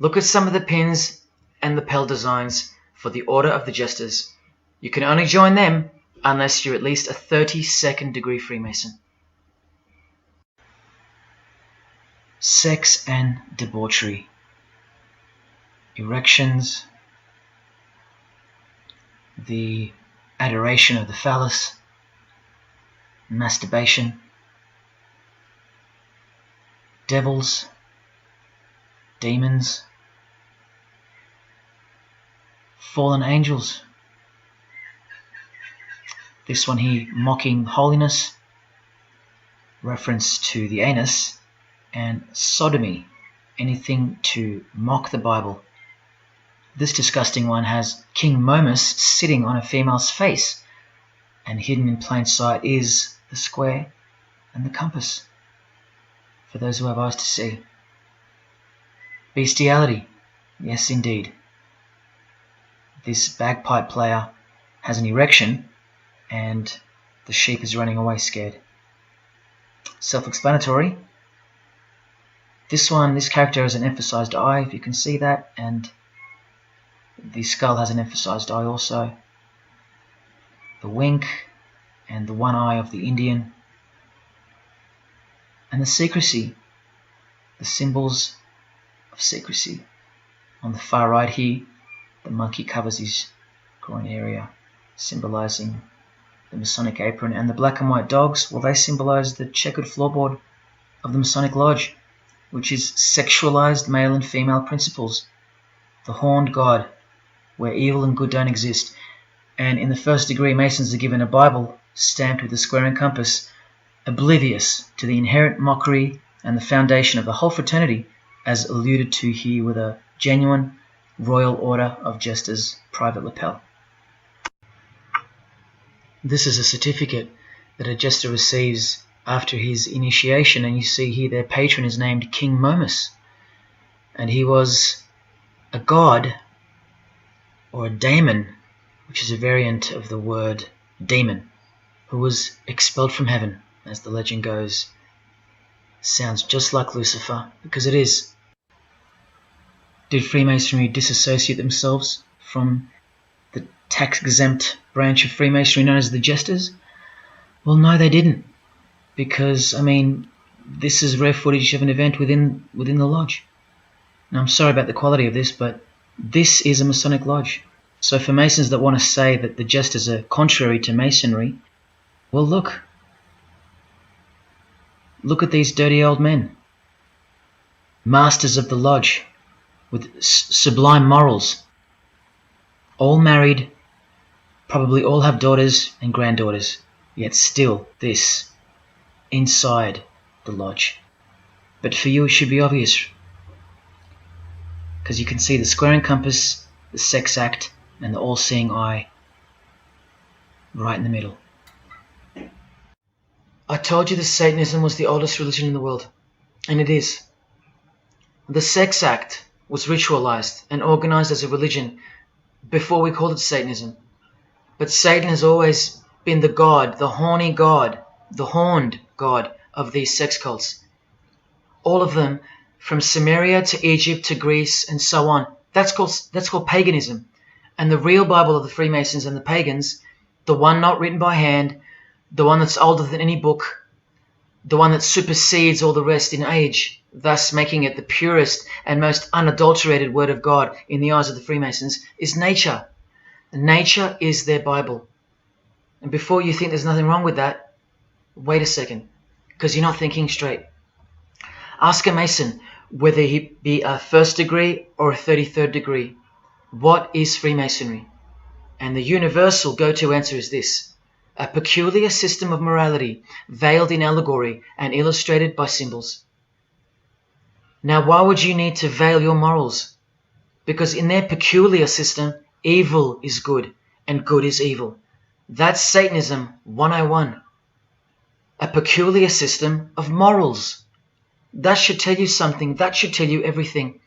Look at some of the pins and lapel designs for the Order of the Jesters. You can only join them unless you're at least a 32nd degree Freemason. Sex and debauchery. Erections. The adoration of the phallus. Masturbation. Devils. Demons. Fallen angels. This one here, mocking holiness, reference to the anus, and sodomy, anything to mock the Bible. This disgusting one has King Momus sitting on a female's face, and hidden in plain sight is the square and the compass, for those who have eyes to see. Bestiality, yes indeed. This bagpipe player has an erection, and the sheep is running away scared. Self-explanatory. This character has an emphasized eye, if you can see that, and the skull has an emphasized eye also. The wink and the one eye of the Indian. And the secrecy, the symbols of secrecy. On the far right here, the monkey covers his groin area, symbolizing the Masonic apron, and the black and white dogs, well, they symbolize the checkered floorboard of the Masonic Lodge, which is sexualized male and female principles. The horned god, where evil and good don't exist. And in the first degree, Masons are given a Bible stamped with a square and compass, oblivious to the inherent mockery and the foundation of the whole fraternity, as alluded to here with a genuine Royal Order of Jesters private lapel. This is a certificate that a jester receives after his initiation, and you see here their patron is named King Momus, and he was a god, or a daemon, which is a variant of the word demon, who was expelled from heaven, as the legend goes. Sounds just like Lucifer, because it is. Did Freemasonry disassociate themselves from the tax-exempt branch of Freemasonry known as the Jesters? Well, no, they didn't. Because, I mean, this is rare footage of an event within the lodge. Now, I'm sorry about the quality of this, but this is a Masonic lodge. So for Masons that want to say that the Jesters are contrary to Masonry, well, look. Look at these dirty old men. Masters of the lodge, with sublime morals. All married, probably all have daughters and granddaughters, yet still this, inside the lodge. But for you it should be obvious, because you can see the square and compass, the sex act, and the all-seeing eye right in the middle. I told you that Satanism was the oldest religion in the world, and it is. The sex act was ritualized and organized as a religion before we called it Satanism. But Satan has always been the god, the horny god, the horned god of these sex cults. All of them, from Samaria to Egypt to Greece and so on, that's called paganism. And the real Bible of the Freemasons and the pagans, the one not written by hand, the one that's older than any book, the one that supersedes all the rest in age, thus making it the purest and most unadulterated word of God in the eyes of the Freemasons, is nature. Nature is their Bible. And before you think there's nothing wrong with that, wait a second, because you're not thinking straight. Ask a Mason, whether he be a 1st degree or a 33rd degree, what is Freemasonry? And the universal go-to answer is this: a peculiar system of morality, veiled in allegory and illustrated by symbols. Now, why would you need to veil your morals? Because in their peculiar system, evil is good and good is evil. That's Satanism 101. A peculiar system of morals. That should tell you something. That should tell you everything.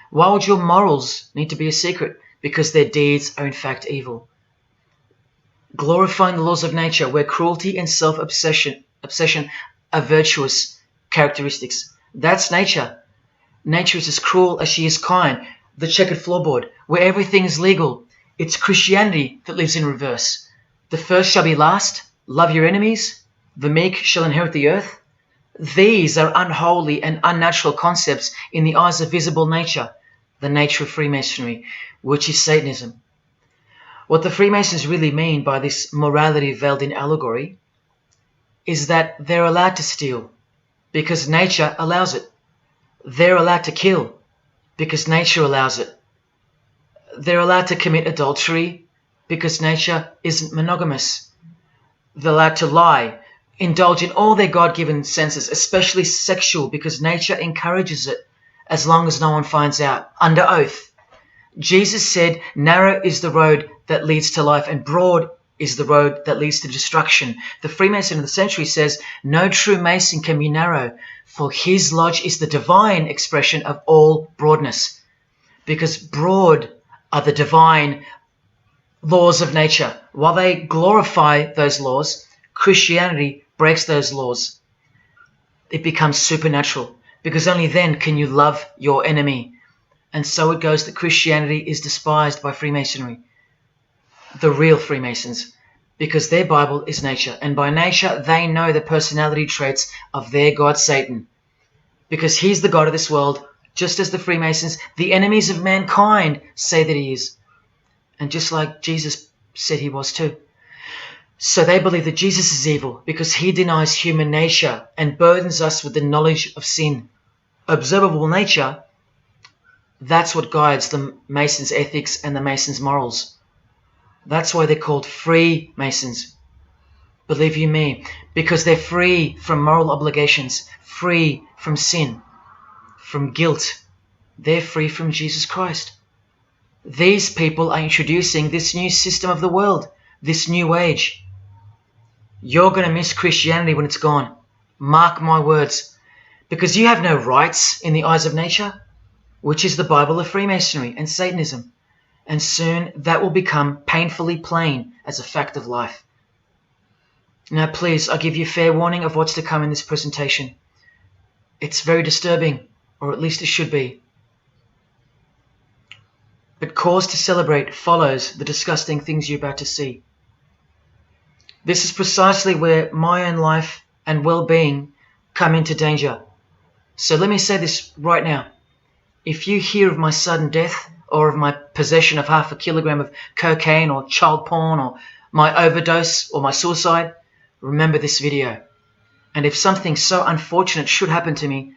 Why would your morals need to be a secret? Because their deeds are in fact evil. Glorifying the laws of nature, where cruelty and self-obsession are virtuous characteristics. That's nature. Nature is as cruel as she is kind. The checkered floorboard, where everything is legal. It's Christianity that lives in reverse. The first shall be last. Love your enemies. The meek shall inherit the earth. These are unholy and unnatural concepts in the eyes of visible nature, the nature of Freemasonry, which is Satanism. What the Freemasons really mean by this morality veiled in allegory is that they're allowed to steal because nature allows it. They're allowed to kill because nature allows it. They're allowed to commit adultery because nature isn't monogamous. They're allowed to lie, indulge in all their God-given senses, especially sexual, because nature encourages it, as long as no one finds out, under oath. Jesus said, narrow is the road that leads to life, and broad is the road that leads to destruction. The Freemason of the century says, no true Mason can be narrow, for his lodge is the divine expression of all broadness. Because broad are the divine laws of nature. While they glorify those laws, Christianity breaks those laws. It becomes supernatural, because only then can you love your enemy. And so it goes that Christianity is despised by Freemasonry, the real Freemasons, because their Bible is nature, and by nature they know the personality traits of their God Satan, because he's the God of this world, just as the Freemasons, the enemies of mankind, say that he is, and just like Jesus said he was too. So they believe that Jesus is evil because he denies human nature and burdens us with the knowledge of sin. Observable nature, that's what guides the Masons' ethics and the Masons' morals. That's why they're called Freemasons. Believe you me, because they're free from moral obligations, free from sin, from guilt. They're free from Jesus Christ. These people are introducing this new system of the world, this new age. You're going to miss Christianity when it's gone. Mark my words. Because you have no rights in the eyes of nature, which is the Bible of Freemasonry and Satanism. And soon that will become painfully plain as a fact of life. Now please, I give you fair warning of what's to come in this presentation. It's very disturbing, or at least it should be. But cause to celebrate follows the disgusting things you're about to see. This is precisely where my own life and well-being come into danger. So let me say this right now. If you hear of my sudden death, or of my possession of 0.5 kilogram of cocaine or child porn, or my overdose or my suicide, remember this video. And if something so unfortunate should happen to me,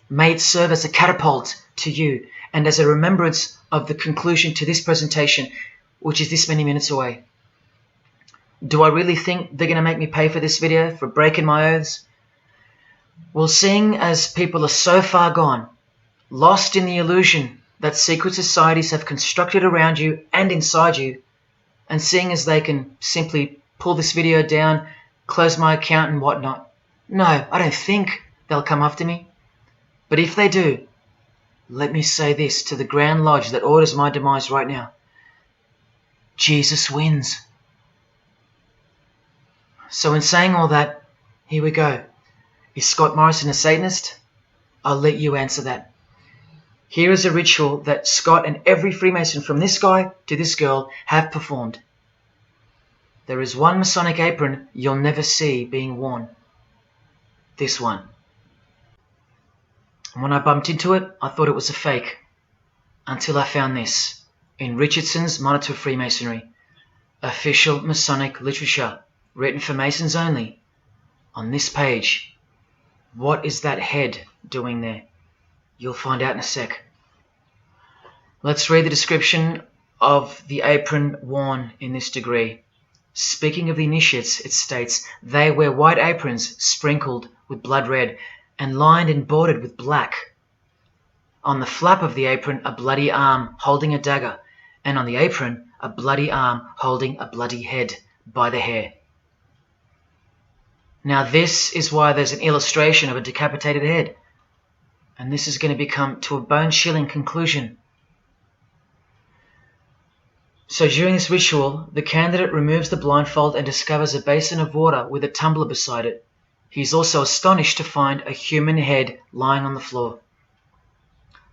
may it serve as a catapult to you and as a remembrance of the conclusion to this presentation, which is this many minutes away. Do I really think they're going to make me pay for this video, for breaking my oaths? Well, seeing as people are so far gone, lost in the illusion that secret societies have constructed around you and inside you, and seeing as they can simply pull this video down, close my account and whatnot, no, I don't think they'll come after me. But if they do, let me say this to the Grand Lodge that orders my demise right now. Jesus wins. So in saying all that, here we go. Is Scott Morrison a Satanist? I'll let you answer that. Here is a ritual that Scott and every Freemason from this guy to this girl have performed. There is one Masonic apron you'll never see being worn. This one. And when I bumped into it, I thought it was a fake. Until I found this in Richardson's Monitor of Freemasonry, official Masonic literature, written for Masons only. On this page, what is that head doing there? You'll find out in a sec. Let's read the description of the apron worn in this degree. Speaking of the initiates, it states, they wear white aprons sprinkled with blood red and lined and bordered with black. On the flap of the apron, a bloody arm holding a dagger, and on the apron, a bloody arm holding a bloody head by the hair. Now this is why there's an illustration of a decapitated head. And this is going to become to a bone-chilling conclusion. So during this ritual, the candidate removes the blindfold and discovers a basin of water with a tumbler beside it. He is also astonished to find a human head lying on the floor.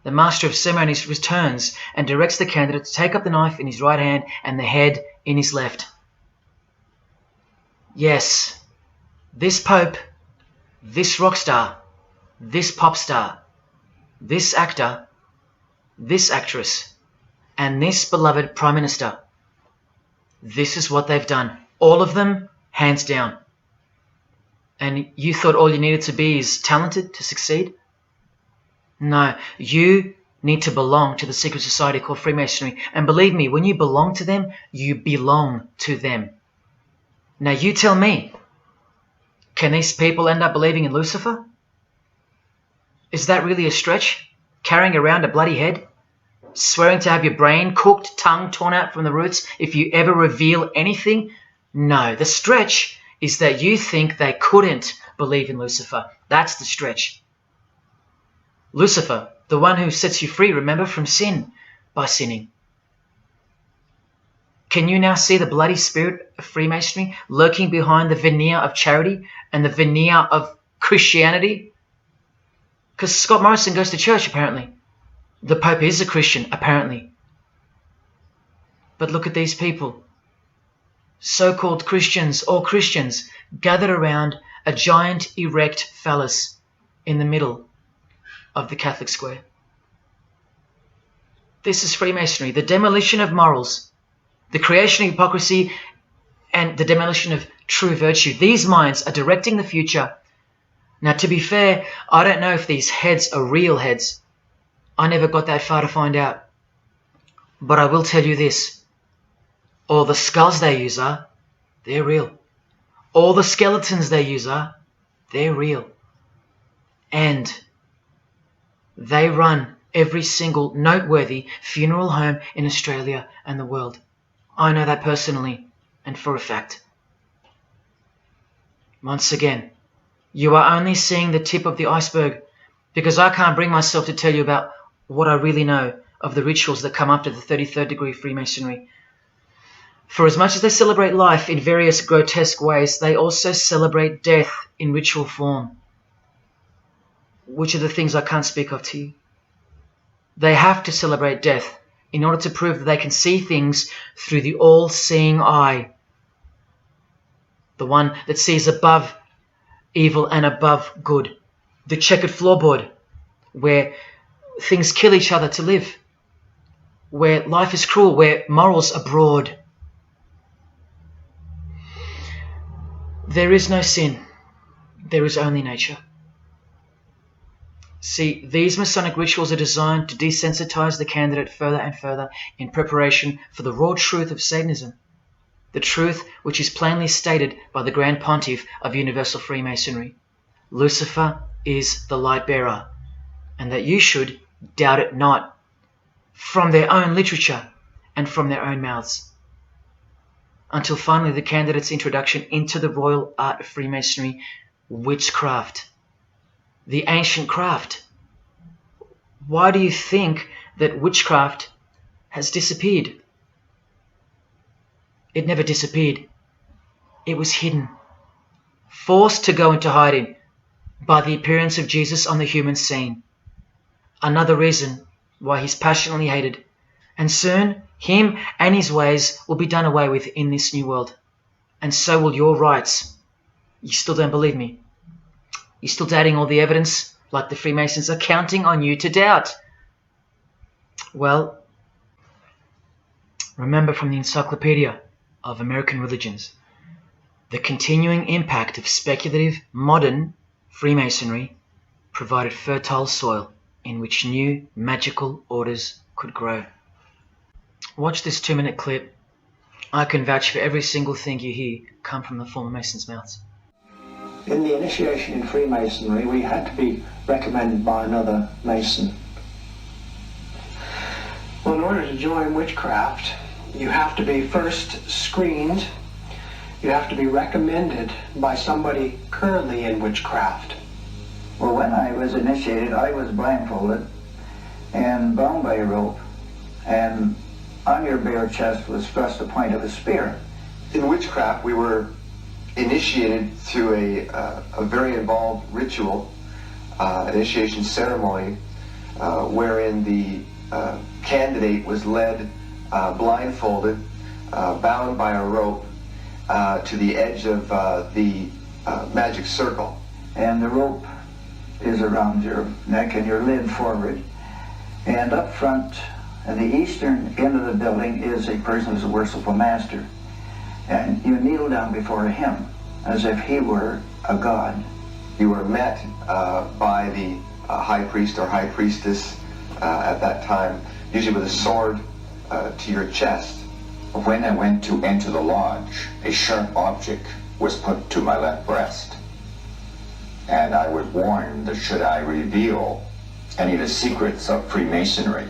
the master of ceremonies returns and directs the candidate to take up the knife in his right hand and the head in his left. Yes, this Pope, this rock star, this pop star, this actor, this actress, and this beloved Prime Minister, this is what they've done. All of them, hands down. And you thought all you needed to be is talented to succeed? No, you need to belong to the secret society called Freemasonry. And believe me, when you belong to them, you belong to them. Now you tell me, can these people end up believing in Lucifer? Is that really a stretch? Carrying around a bloody head? Swearing to have your brain cooked, tongue torn out from the roots if you ever reveal anything? No, the stretch is that you think they couldn't believe in Lucifer. That's the stretch. Lucifer, the one who sets you free, remember, from sin by sinning. Can you now see the bloody spirit of Freemasonry lurking behind the veneer of charity and the veneer of Christianity? Because Scott Morrison goes to church, apparently. The Pope is a Christian, apparently. But look at these people. So-called Christians, or Christians, gathered around a giant erect phallus in the middle of the Catholic square. This is Freemasonry, the demolition of morals, the creation of hypocrisy, and the demolition of true virtue. These minds are directing the future. Now, to be fair, I don't know if these heads are real heads. I never got that far to find out. But I will tell you this. All the skulls they use they're real. All the skeletons they use they're real. And they run every single noteworthy funeral home in Australia and the world. I know that personally and for a fact. Once again, you are only seeing the tip of the iceberg, because I can't bring myself to tell you about what I really know of the rituals that come after the 33rd degree Freemasonry. For as much as they celebrate life in various grotesque ways, they also celebrate death in ritual form, which are the things I can't speak of to you. They have to celebrate death in order to prove that they can see things through the all-seeing eye, the one that sees above evil and above good, the checkered floorboard, where things kill each other to live, where life is cruel, where morals are broad. There is no sin, there is only nature. See, these Masonic rituals are designed to desensitize the candidate further and further in preparation for the raw truth of Satanism, the truth which is plainly stated by the Grand Pontiff of Universal Freemasonry. Lucifer is the light bearer, and that you should doubt it not, from their own literature and from their own mouths. Until finally the candidate's introduction into the royal art of Freemasonry, witchcraft, the ancient craft. Why do you think that witchcraft has disappeared? It never disappeared. It was hidden, forced to go into hiding by the appearance of Jesus on the human scene. Another reason why he's passionately hated, and soon him and his ways will be done away with in this new world. And so will your rights. You still don't believe me? You're still doubting all the evidence, like the Freemasons are counting on you to doubt? Well, remember from the Encyclopedia of American Religions, the continuing impact of speculative, modern Freemasonry provided fertile soil in which new magical orders could grow. Watch this 2-minute clip. I can vouch for every single thing you hear come from the former Masons' mouths. In the initiation in Freemasonry, we had to be recommended by another Mason. Well, in order to join witchcraft, you have to be first screened. You have to be recommended by somebody currently in witchcraft. Well, when I was initiated, I was blindfolded and bound by a rope, and on your bare chest was thrust the point of a spear. In witchcraft, we were initiated through a very involved ritual, initiation ceremony, wherein the candidate was led blindfolded, bound by a rope to the edge of the magic circle. And the rope is around your neck and you're leaned forward. And up front, at the eastern end of the building, is a person who's a worshipful master. And you kneel down before him as if he were a god. You were met by the high priest or high priestess at that time, usually with a sword to your chest. When I went to enter the lodge, a sharp object was put to my left breast. And I was warned that should I reveal any of the secrets of Freemasonry,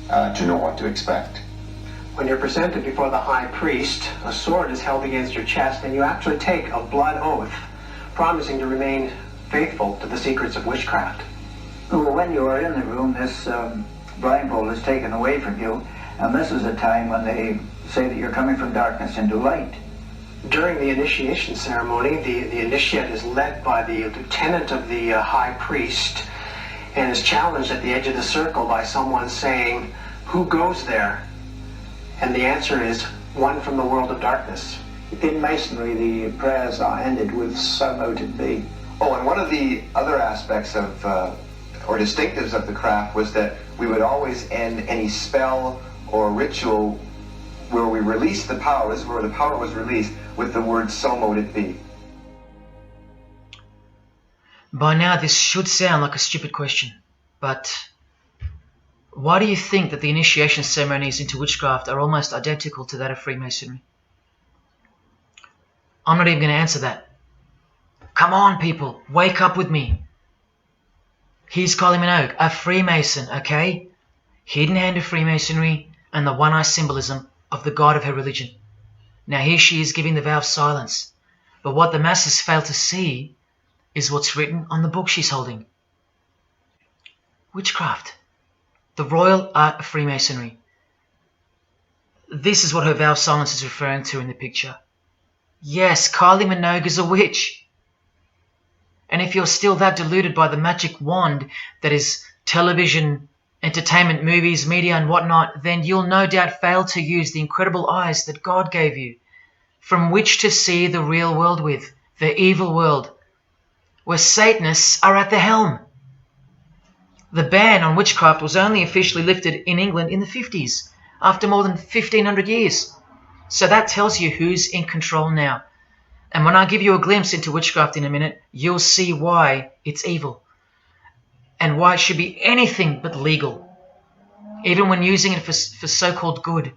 to know what to expect. When you're presented before the high priest, a sword is held against your chest, and you actually take a blood oath, promising to remain faithful to the secrets of witchcraft. Well, when you are in the room, this blindfold is taken away from you, and this is a time when they say that you're coming from darkness into light. During the initiation ceremony, the initiate is led by the lieutenant of the high priest and is challenged at the edge of the circle by someone saying, "Who goes there?" And the answer is, "One from the world of darkness." In Masonry, the prayers are ended with "So mote it be." Oh, and one of the other aspects of, or distinctives of the craft was that we would always end any spell or ritual where we released the power, this is where the power was released, with the word "So mote it be." By now this should sound like a stupid question, but why do you think that the initiation ceremonies into witchcraft are almost identical to that of Freemasonry? I'm not even going to answer that. Come on, people, wake up with me. He's Kylie Minogue, a Freemason, okay? Hidden hand of Freemasonry and the one-eye symbolism of the god of her religion. Now here she is giving the vow of silence, but what the masses fail to see is what's written on the book she's holding. Witchcraft, the royal art of Freemasonry. This is what her vow of silence is referring to in the picture. Yes, Kylie Minogue is a witch. And if you're still that deluded by the magic wand that is television, entertainment, movies, media and whatnot, then you'll no doubt fail to use the incredible eyes that God gave you, from which to see the real world with, the evil world, where Satanists are at the helm. The ban on witchcraft was only officially lifted in England in the 50s, after more than 1500 years. So that tells you who's in control now. And when I give you a glimpse into witchcraft in a minute, you'll see why it's evil, and why it should be anything but legal, even when using it for so-called good,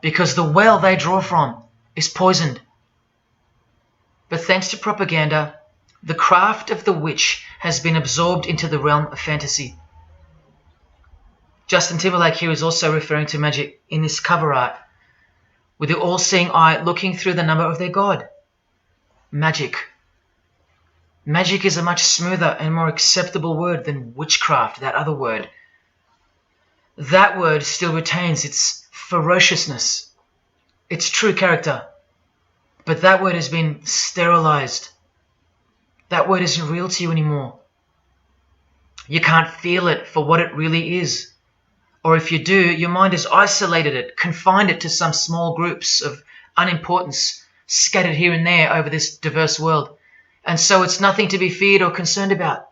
because the well they draw from is poisoned. But thanks to propaganda, the craft of the witch has been absorbed into the realm of fantasy. Justin Timberlake here is also referring to magic in this cover art, with the all-seeing eye looking through the number of their god. Magic. Magic is a much smoother and more acceptable word than witchcraft, that other word. That word still retains its ferociousness, its true character, but that word has been sterilized. That word isn't real to you anymore. You can't feel it for what it really is. Or if you do, your mind has isolated it, confined it to some small groups of unimportance scattered here and there over this diverse world. And so it's nothing to be feared or concerned about.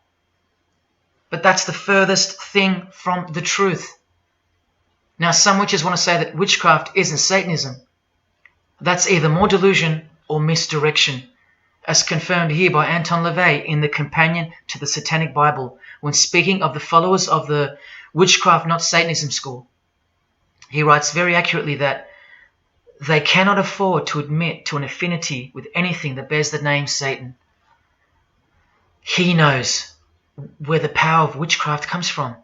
But that's the furthest thing from the truth. Now, some witches want to say that witchcraft isn't Satanism. That's either more delusion or misdirection, as confirmed here by Anton LaVey in the Companion to the Satanic Bible, when speaking of the followers of the Witchcraft Not Satanism school. He writes very accurately that they cannot afford to admit to an affinity with anything that bears the name Satan. He knows where the power of witchcraft comes from.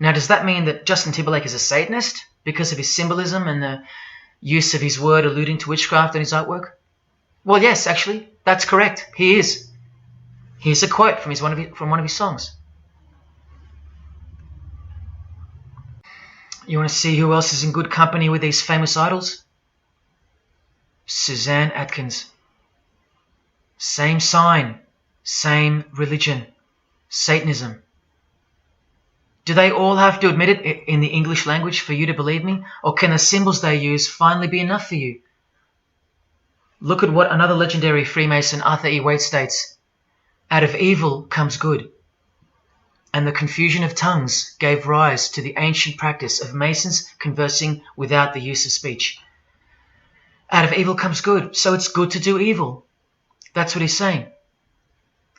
Now, does that mean that Justin Timberlake is a Satanist because of his symbolism and the use of his word alluding to witchcraft in his artwork? Well, yes, actually, that's correct. He is. Here's a quote from one of his songs. You want to see who else is in good company with these famous idols? Suzanne Atkins. Same sign, same religion, Satanism. Do they all have to admit it in the English language for you to believe me? Or can the symbols they use finally be enough for you? Look at what another legendary Freemason, Arthur E. Waite, states. Out of evil comes good. And the confusion of tongues gave rise to the ancient practice of Masons conversing without the use of speech. Out of evil comes good, so it's good to do evil. That's what he's saying.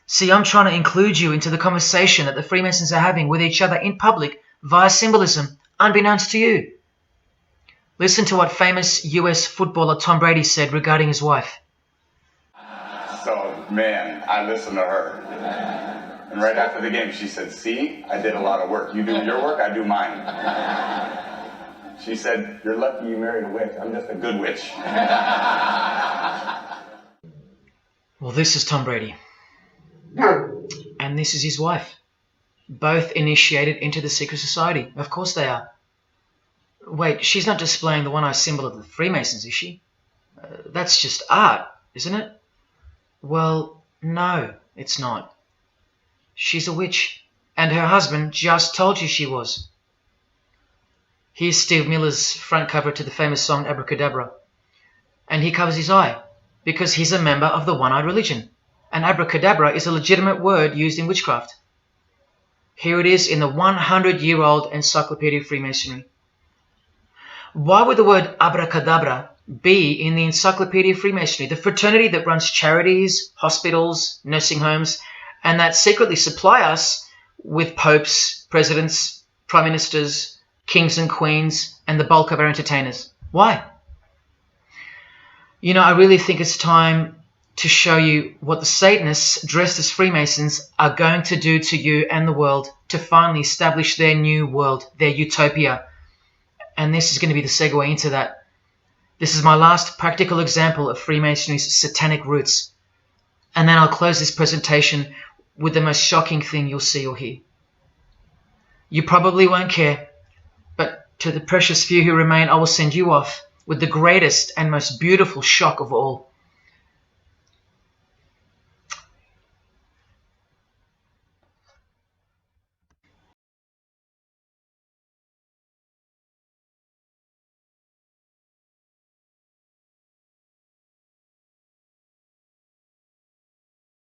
See, I'm trying to include you into the conversation that the Freemasons are having with each other in public via symbolism, unbeknownst to you. Listen to what famous US footballer Tom Brady said regarding his wife. So, man, I listened to her. And right after the game, she said, see, I did a lot of work. You do your work, I do mine. She said, you're lucky you married a witch. I'm just a good witch. Well, this is Tom Brady. And this is his wife. Both initiated into the secret society. Of course they are. Wait, she's not displaying the one-eye symbol of the Freemasons, is she? That's just art, isn't it? Well, no, it's not. She's a witch, and her husband just told you she was. Here's Steve Miller's front cover to the famous song Abracadabra. And he covers his eye, because he's a member of the one-eyed religion. And abracadabra is a legitimate word used in witchcraft. Here it is in the 100-year-old Encyclopedia of Freemasonry. Why would the word abracadabra be in the Encyclopedia of Freemasonry, the fraternity that runs charities, hospitals, nursing homes, and that secretly supply us with popes, presidents, prime ministers, kings and queens, and the bulk of our entertainers? Why? You know, I really think it's time to show you what the Satanists dressed as Freemasons are going to do to you and the world to finally establish their new world, their utopia. And this is going to be the segue into that. This is my last practical example of Freemasonry's satanic roots. And then I'll close this presentation with the most shocking thing you'll see or hear. You probably won't care, but to the precious few who remain, I will send you off with the greatest and most beautiful shock of all.